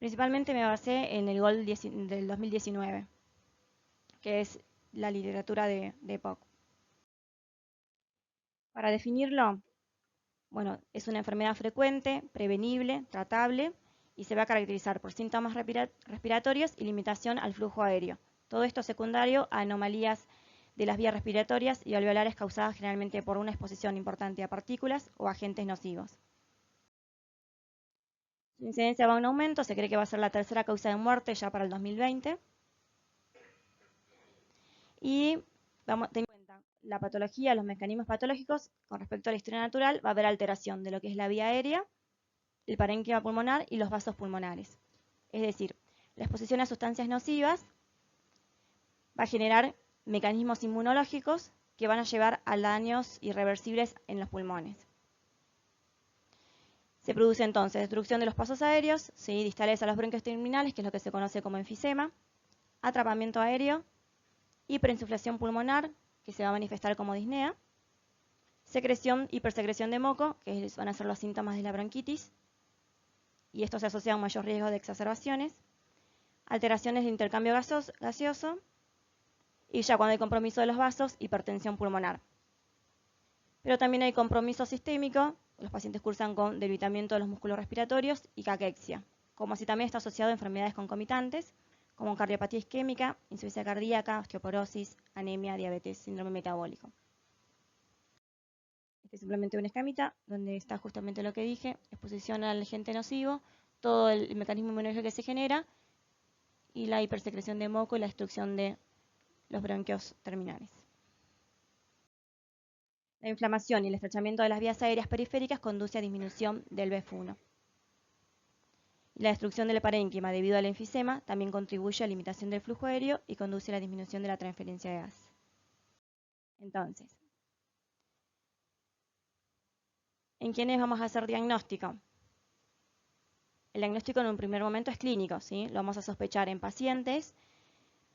Principalmente me basé en el GOL del 2019, que es la literatura de EPOC. Para definirlo, bueno, es una enfermedad frecuente, prevenible, tratable y se va a caracterizar por síntomas respiratorios y limitación al flujo aéreo. Todo esto secundario a anomalías de las vías respiratorias y alveolares causadas generalmente por una exposición importante a partículas o agentes nocivos. Su incidencia va en aumento, se cree que va a ser la tercera causa de muerte ya para el 2020. Y vamos a tener en cuenta la patología, los mecanismos patológicos. Con respecto a la historia natural, va a haber alteración de lo que es la vía aérea, el parénquima pulmonar y los vasos pulmonares. Es decir, la exposición a sustancias nocivas va a generar mecanismos inmunológicos que van a llevar a daños irreversibles en los pulmones. Se produce entonces destrucción de los pasos aéreos, ¿sí?, distales a los bronquios terminales, que es lo que se conoce como enfisema, atrapamiento aéreo, hiperinsuflación pulmonar, que se va a manifestar como disnea, secreción, hipersecreción de moco, que van a ser los síntomas de la bronquitis, y esto se asocia a un mayor riesgo de exacerbaciones, alteraciones de intercambio gaseoso, y ya cuando hay compromiso de los vasos, hipertensión pulmonar. Pero también hay compromiso sistémico, los pacientes cursan con debilitamiento de los músculos respiratorios y caquexia, como así también está asociado a enfermedades concomitantes, como cardiopatía isquémica, insuficiencia cardíaca, osteoporosis, anemia, diabetes, síndrome metabólico. Este es simplemente una escamita donde está justamente lo que dije, exposición al agente nocivo, todo el mecanismo inmunológico que se genera y la hipersecreción de moco y la destrucción de los bronquios terminales. La inflamación y el estrechamiento de las vías aéreas periféricas conduce a disminución del BEF1. Y la destrucción del parénquima debido al enfisema también contribuye a la limitación del flujo aéreo y conduce a la disminución de la transferencia de gas. Entonces, ¿en quiénes vamos a hacer diagnóstico? El diagnóstico en un primer momento es clínico, ¿sí? Lo vamos a sospechar en pacientes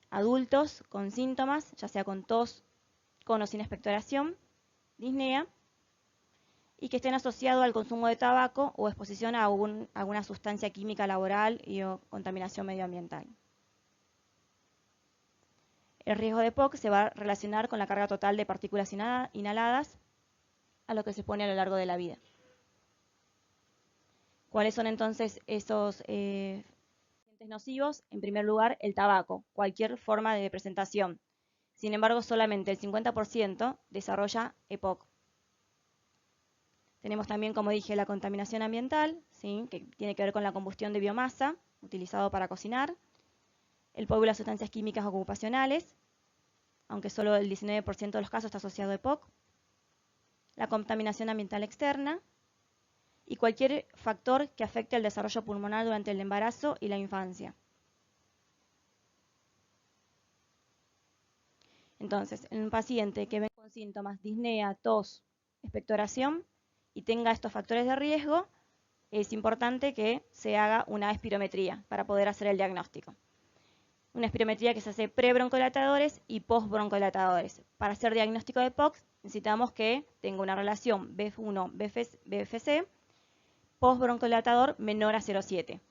adultos con síntomas, ya sea con tos, con o sin expectoración, disnea, y que estén asociados al consumo de tabaco o exposición a alguna sustancia química laboral o contaminación medioambiental. El riesgo de EPOC se va a relacionar con la carga total de partículas inhaladas a lo que se pone a lo largo de la vida. ¿Cuáles son entonces esos agentes nocivos? En primer lugar, el tabaco, cualquier forma de presentación. Sin embargo, solamente el 50% desarrolla EPOC. Tenemos también, como dije, la contaminación ambiental, ¿sí?, que tiene que ver con la combustión de biomasa utilizado para cocinar, el polvo y las sustancias químicas ocupacionales, aunque solo el 19% de los casos está asociado a EPOC, la contaminación ambiental externa y cualquier factor que afecte al desarrollo pulmonar durante el embarazo y la infancia. Entonces, en un paciente que venga con síntomas disnea, tos, expectoración y tenga estos factores de riesgo, es importante que se haga una espirometría para poder hacer el diagnóstico. Una espirometría que se hace pre-broncodilatadores y post-broncodilatadores. Para hacer diagnóstico de EPOC necesitamos que tenga una relación BF1-BFC post-broncodilatador menor a 0,7.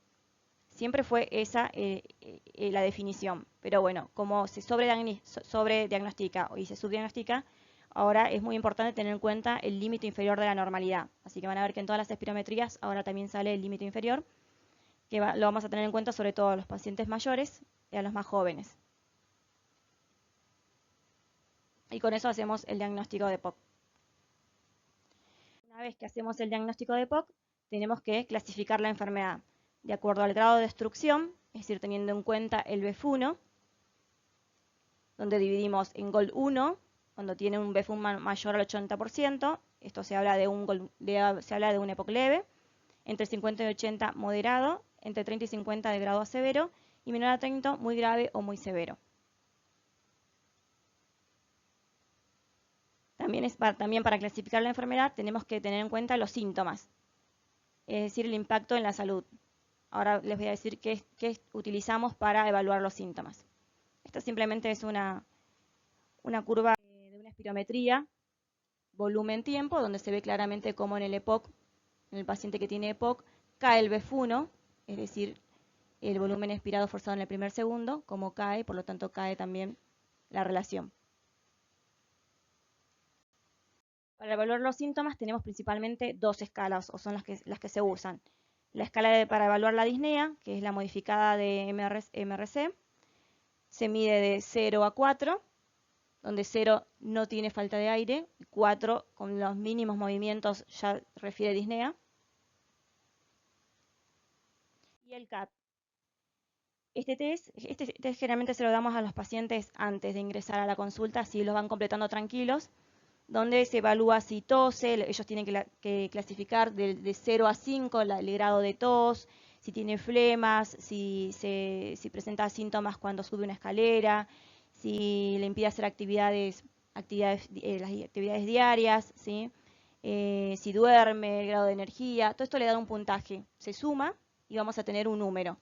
Siempre fue esa la definición, pero bueno, como se sobrediagnostica y se subdiagnostica, ahora es muy importante tener en cuenta el límite inferior de la normalidad. Así que van a ver que en todas las espirometrías ahora también sale el límite inferior, que lo vamos a tener en cuenta sobre todo a los pacientes mayores y a los más jóvenes. Y con eso hacemos el diagnóstico de EPOC. Una vez que hacemos el diagnóstico de EPOC, tenemos que clasificar la enfermedad de acuerdo al grado de destrucción, es decir, teniendo en cuenta el BEF1, donde dividimos en GOL 1, cuando tiene un BEF1 mayor al 80%, esto se habla de un EPOC leve, entre 50 y 80 moderado, entre 30 y 50 de grado severo, y menor a 30 muy grave o muy severo. También para clasificar la enfermedad tenemos que tener en cuenta los síntomas, es decir, el impacto en la salud. Ahora les voy a decir qué utilizamos para evaluar los síntomas. Esta simplemente es una curva de una espirometría, volumen-tiempo, donde se ve claramente cómo en el EPOC, en el paciente que tiene EPOC, cae el BEF1, es decir, el volumen expirado forzado en el primer segundo, como cae, por lo tanto cae también la relación. Para evaluar los síntomas tenemos principalmente dos escalas, o son las que se usan. La escala para evaluar la disnea, que es la modificada de MRC, se mide de 0 a 4, donde 0 no tiene falta de aire, 4 con los mínimos movimientos ya refiere disnea. Y el CAT. Este test generalmente se lo damos a los pacientes antes de ingresar a la consulta, así los van completando tranquilos, donde se evalúa si tose, ellos tienen que clasificar de 0 a 5 el grado de tos, si tiene flemas, si presenta síntomas cuando sube una escalera, si le impide hacer las actividades diarias, ¿sí? Si duerme, el grado de energía, todo esto le da un puntaje, se suma y vamos a tener un número.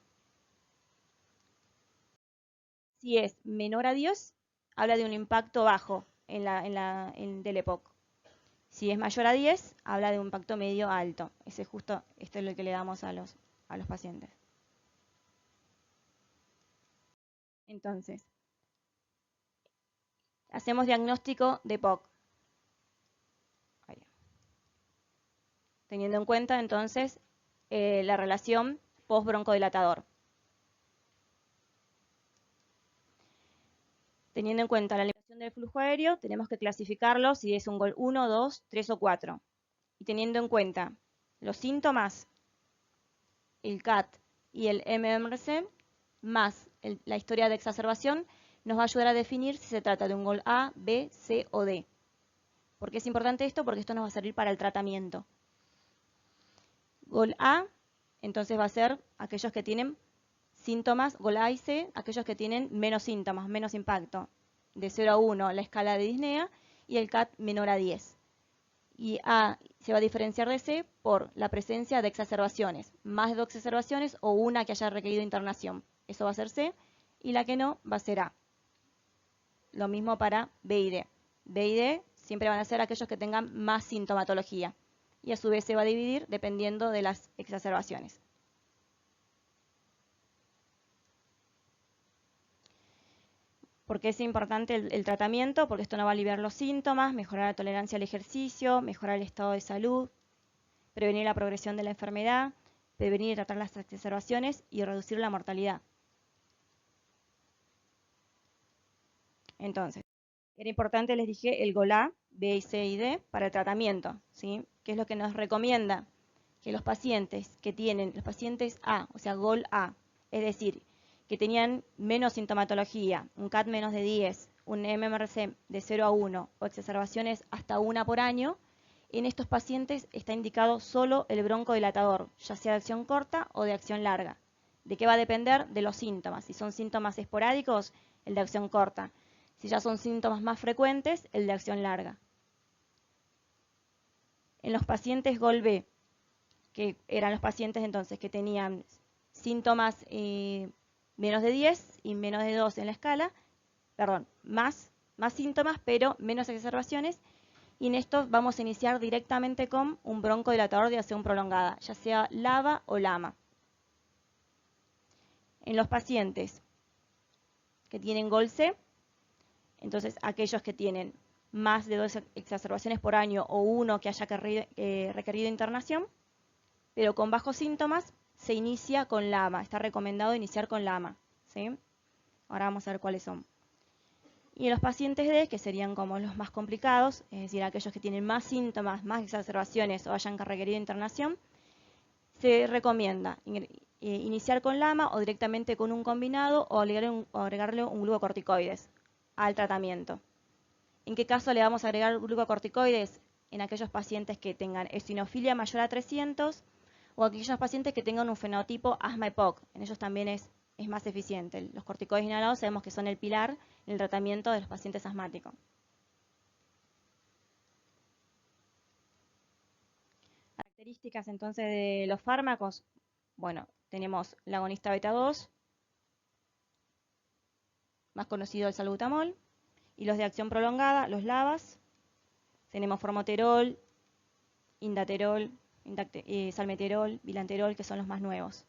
Si es menor a 10, habla de un impacto bajo del EPOC. Si es mayor a 10, habla de un impacto medio alto. Esto es lo que le damos a los pacientes. Entonces, hacemos diagnóstico de EPOC. Teniendo en cuenta entonces la relación post-broncodilatador. Teniendo en cuenta la limitación del flujo aéreo, tenemos que clasificarlo si es un GOL 1, 2, 3 o 4. Y teniendo en cuenta los síntomas, el CAT y el MMRC, más la historia de exacerbación, nos va a ayudar a definir si se trata de un GOL A, B, C o D. ¿Por qué es importante esto? Porque esto nos va a servir para el tratamiento. GOL A, entonces va a ser aquellos que tienen síntomas, GOL A y C, aquellos que tienen menos síntomas, menos impacto. De 0 a 1 la escala de disnea y el CAT menor a 10. Y A se va a diferenciar de C por la presencia de exacerbaciones, más de 2 exacerbaciones o una que haya requerido internación. Eso va a ser C y la que no va a ser A. Lo mismo para B y D. B y D siempre van a ser aquellos que tengan más sintomatología y a su vez se va a dividir dependiendo de las exacerbaciones. ¿Por qué es importante el tratamiento? Porque esto nos va a aliviar los síntomas, mejorar la tolerancia al ejercicio, mejorar el estado de salud, prevenir la progresión de la enfermedad, prevenir y tratar las exacerbaciones y reducir la mortalidad. Entonces, era importante, les dije, el GOL A, B, C y D para el tratamiento, ¿sí? ¿Qué es lo que nos recomienda? Que los pacientes los pacientes A, o sea, GOL A, es decir, que tenían menos sintomatología, un CAT menos de 10, un MMRC de 0 a 1 o exacerbaciones hasta 1 por año, en estos pacientes está indicado solo el broncodilatador, ya sea de acción corta o de acción larga. ¿De qué va a depender? De los síntomas. Si son síntomas esporádicos, el de acción corta. Si ya son síntomas más frecuentes, el de acción larga. En los pacientes GOL B, que eran los pacientes entonces que tenían síntomas menos de 10 y menos de 2 en la escala, perdón, más síntomas pero menos exacerbaciones, y en esto vamos a iniciar directamente con un broncodilatador de acción prolongada, ya sea LABA o LAMA. En los pacientes que tienen GOL C, entonces aquellos que tienen más de 2 exacerbaciones por año o uno que haya requerido internación, pero con bajos síntomas, se inicia con LAMA. Está recomendado iniciar con LAMA, ¿sí? Ahora vamos a ver cuáles son. Y en los pacientes D, que serían como los más complicados, es decir, aquellos que tienen más síntomas, más exacerbaciones o hayan requerido internación, se recomienda iniciar con LAMA o directamente con un combinado o agregarle un glucocorticoides al tratamiento. ¿En qué caso le vamos a agregar glucocorticoides? En aquellos pacientes que tengan eosinofilia mayor a 300 o aquellos pacientes que tengan un fenotipo asma-EPOC. En ellos también es más eficiente. Los corticoides inhalados sabemos que son el pilar en el tratamiento de los pacientes asmáticos. Características entonces de los fármacos. Bueno, tenemos el agonista beta 2, más conocido el salbutamol, y los de acción prolongada, los LABAs. Tenemos formoterol, indaterol, salmeterol, bilanterol, que son los más nuevos.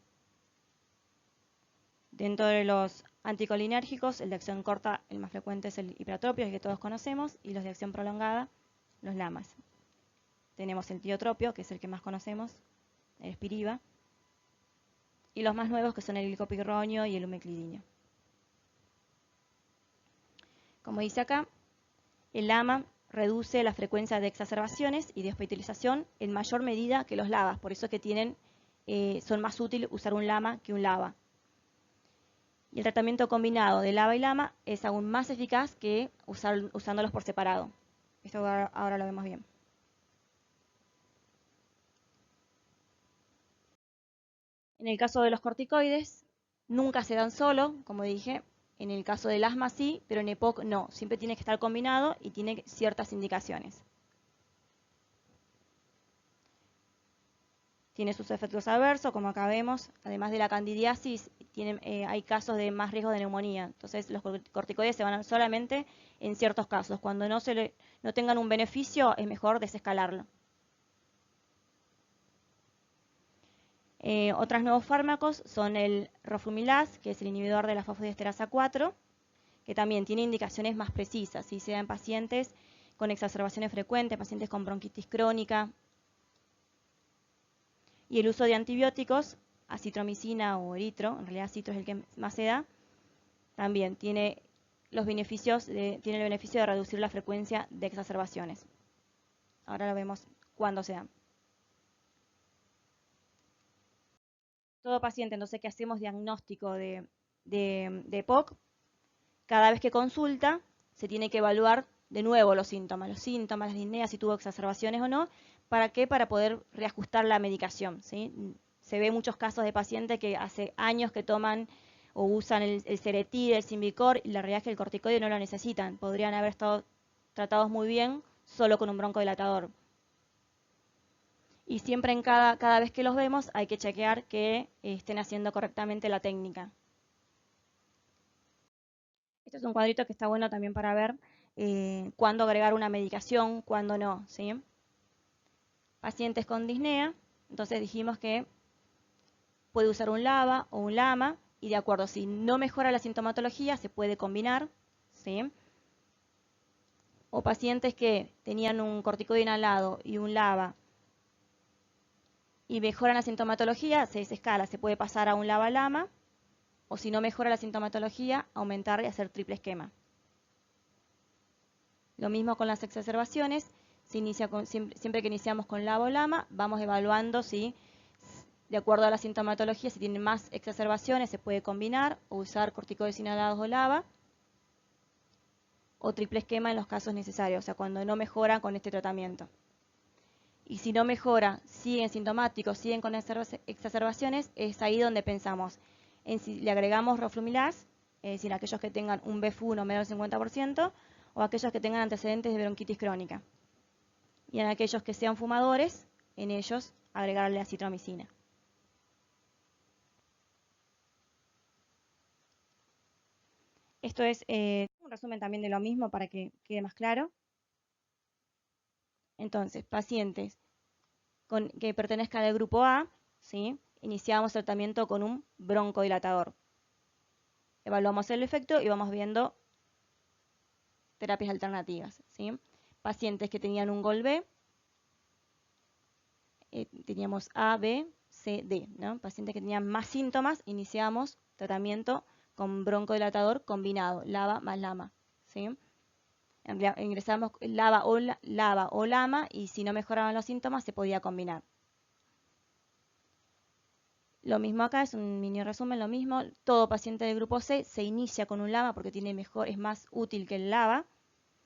Dentro de los anticolinérgicos, el de acción corta, el más frecuente es el hipertropio, el que todos conocemos, y los de acción prolongada, los LAMAs. Tenemos el tiotropio, que es el que más conocemos, el Spiriva, y los más nuevos, que son el glicopirronio y el umeclidinio. Como dice acá, el LAMA reduce la frecuencia de exacerbaciones y de hospitalización en mayor medida que los LABAs, por eso que son más útiles usar un LAMA que un LABA. Y el tratamiento combinado de LABA y LAMA es aún más eficaz que usándolos por separado. Esto ahora lo vemos bien. En el caso de los corticoides, nunca se dan solo, como dije. En el caso del asma sí, pero en EPOC no. Siempre tiene que estar combinado y tiene ciertas indicaciones. Tiene sus efectos adversos, como acá vemos. Además de la candidiasis, hay casos de más riesgo de neumonía. Entonces, los corticoides se van solamente en ciertos casos. Cuando no tengan un beneficio, es mejor desescalarlo. Otros nuevos fármacos son el roflumilaz, que es el inhibidor de la fosfodiesterasa 4, que también tiene indicaciones más precisas, si sea en pacientes con exacerbaciones frecuentes, pacientes con bronquitis crónica. Y el uso de antibióticos, acitromicina o eritro, en realidad citro es el que más se da, también tiene el beneficio de reducir la frecuencia de exacerbaciones. Ahora lo vemos cuándo se dan. Todo paciente, entonces, que hacemos diagnóstico de EPOC, cada vez que consulta, se tiene que evaluar de nuevo los síntomas, las disneas, si tuvo exacerbaciones o no. ¿Para qué? Para poder reajustar la medicación, ¿sí? Se ve muchos casos de pacientes que hace años que toman o usan el Ceretil, el Symbicort, y la realidad es que el corticoide no lo necesitan. Podrían haber estado tratados muy bien solo con un broncodilatador. Y siempre cada vez que los vemos hay que chequear que estén haciendo correctamente la técnica. Este es un cuadrito que está bueno también para ver cuándo agregar una medicación, cuándo no, ¿sí? Pacientes con disnea, entonces dijimos que puede usar un LABA o un LAMA, y de acuerdo, si no mejora la sintomatología, se puede combinar, ¿sí? O pacientes que tenían un corticoide inhalado y un LABA y mejoran la sintomatología, se desescala, se puede pasar a un LABA-LAMA, o si no mejora la sintomatología, aumentar y hacer triple esquema. Lo mismo con las exacerbaciones, siempre que iniciamos con LABA o LAMA, vamos evaluando si, de acuerdo a la sintomatología, si tienen más exacerbaciones, se puede combinar o usar corticoides inhalados o LABA, o triple esquema en los casos necesarios, o sea, cuando no mejoran con este tratamiento. Y si no mejora, siguen sintomáticos, siguen con exacerbaciones, es ahí donde pensamos en si le agregamos roflumilaz, es decir, aquellos que tengan un BF1 menos del 50%, o aquellos que tengan antecedentes de bronquitis crónica. Y en aquellos que sean fumadores, en ellos agregarle acitromicina. Esto es un resumen también de lo mismo para que quede más claro. Entonces, pacientes que pertenezcan al grupo A, ¿sí? Iniciamos tratamiento con un broncodilatador. Evaluamos el efecto y vamos viendo terapias alternativas, ¿sí? Pacientes que tenían un GOL-B, teníamos A, B, C, D, ¿no? Pacientes que tenían más síntomas, iniciamos tratamiento con broncodilatador combinado, LABA más LAMA, ¿sí? Ingresamos LABA o LAMA, y si no mejoraban los síntomas se podía combinar. Lo mismo acá, es un mini resumen, lo mismo. Todo paciente del grupo C se inicia con un LAMA porque es más útil que el LABA,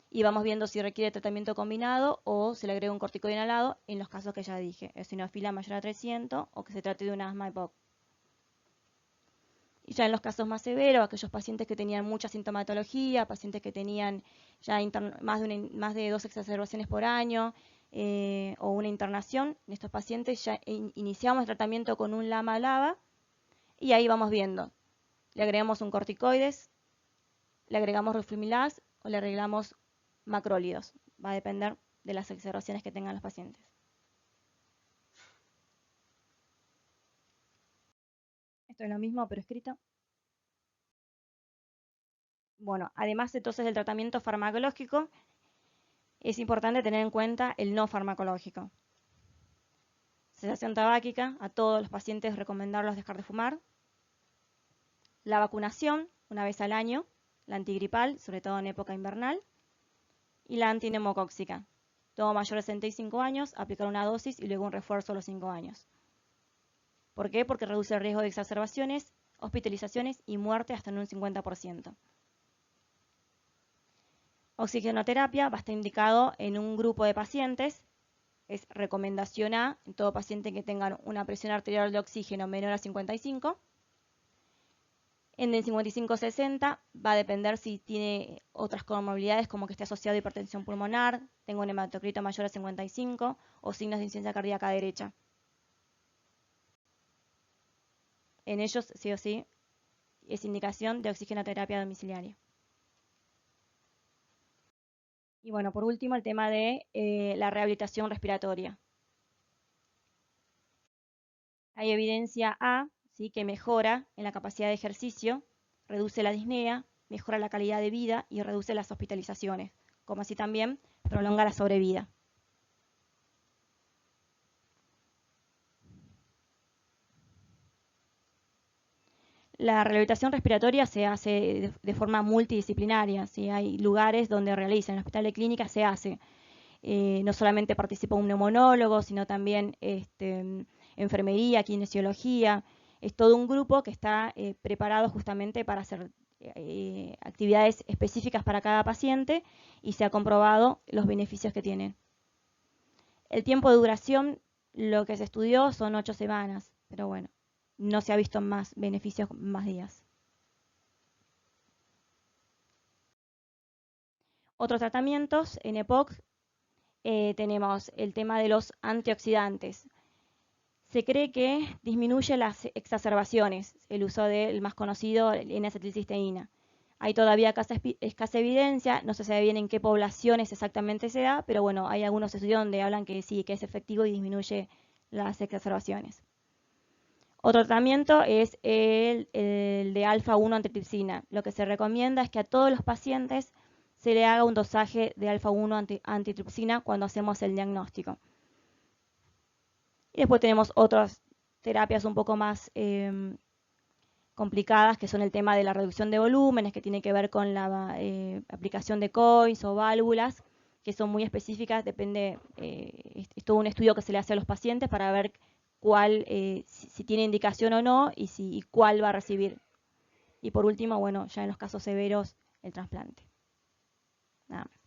y vamos viendo si requiere tratamiento combinado o se le agrega un corticoide inhalado en los casos que ya dije, eosinofila mayor a 300 o que se trate de un asma EPOC. Y ya en los casos más severos, aquellos pacientes que tenían mucha sintomatología, pacientes que tenían ya más de 2 exacerbaciones por año o una internación, en estos pacientes ya iniciamos el tratamiento con un LAMA-LABA, y ahí vamos viendo. Le agregamos un corticoides, le agregamos roflumilaz o le agregamos macrólidos. Va a depender de las exacerbaciones que tengan los pacientes. Esto es lo mismo pero escrito. Bueno, además entonces del tratamiento farmacológico, es importante tener en cuenta el no farmacológico. Cesación tabáquica, a todos los pacientes recomendarlos dejar de fumar. La vacunación, una vez al año, la antigripal, sobre todo en época invernal. Y la antineumocóxica. Todo mayor de 65 años, aplicar una dosis y luego un refuerzo a los 5 años. ¿Por qué? Porque reduce el riesgo de exacerbaciones, hospitalizaciones y muerte hasta en un 50%. Oxigenoterapia va a estar indicado en un grupo de pacientes. Es recomendación A en todo paciente que tenga una presión arterial de oxígeno menor a 55. En el 55-60 va a depender si tiene otras comorbilidades como que esté asociado a hipertensión pulmonar, tenga un hematocrito mayor a 55 o signos de insuficiencia cardíaca derecha. En ellos, sí o sí, es indicación de oxigenoterapia domiciliaria. Y bueno, por último, el tema de la rehabilitación respiratoria. Hay evidencia A, ¿sí?, que mejora en la capacidad de ejercicio, reduce la disnea, mejora la calidad de vida y reduce las hospitalizaciones, como así también prolonga la sobrevida. La rehabilitación respiratoria se hace de forma multidisciplinaria, ¿sí? Hay lugares donde realiza, en el hospital de clínica se hace. No solamente participa un neumonólogo, sino también enfermería, kinesiología. Es todo un grupo que está preparado justamente para hacer actividades específicas para cada paciente y se ha comprobado los beneficios que tiene. El tiempo de duración, lo que se estudió son 8 semanas, pero bueno, no se ha visto más beneficios más días. Otros tratamientos en EPOC tenemos el tema de los antioxidantes. Se cree que disminuye las exacerbaciones, el uso del más conocido, el N-acetilcisteína. Hay todavía escasa evidencia, no se sabe bien en qué poblaciones exactamente se da, pero bueno, hay algunos estudios donde hablan que sí, que es efectivo y disminuye las exacerbaciones. Otro tratamiento es el de alfa-1 antitripsina. Lo que se recomienda es que a todos los pacientes se le haga un dosaje de alfa-1 antitripsina cuando hacemos el diagnóstico. Y después tenemos otras terapias un poco más complicadas, que son el tema de la reducción de volúmenes, que tiene que ver con la aplicación de coins o válvulas, que son muy específicas, depende, es todo un estudio que se le hace a los pacientes para ver cuál, si tiene indicación o no y cuál va a recibir. Y por último, bueno, ya en los casos severos, el trasplante. Nada más.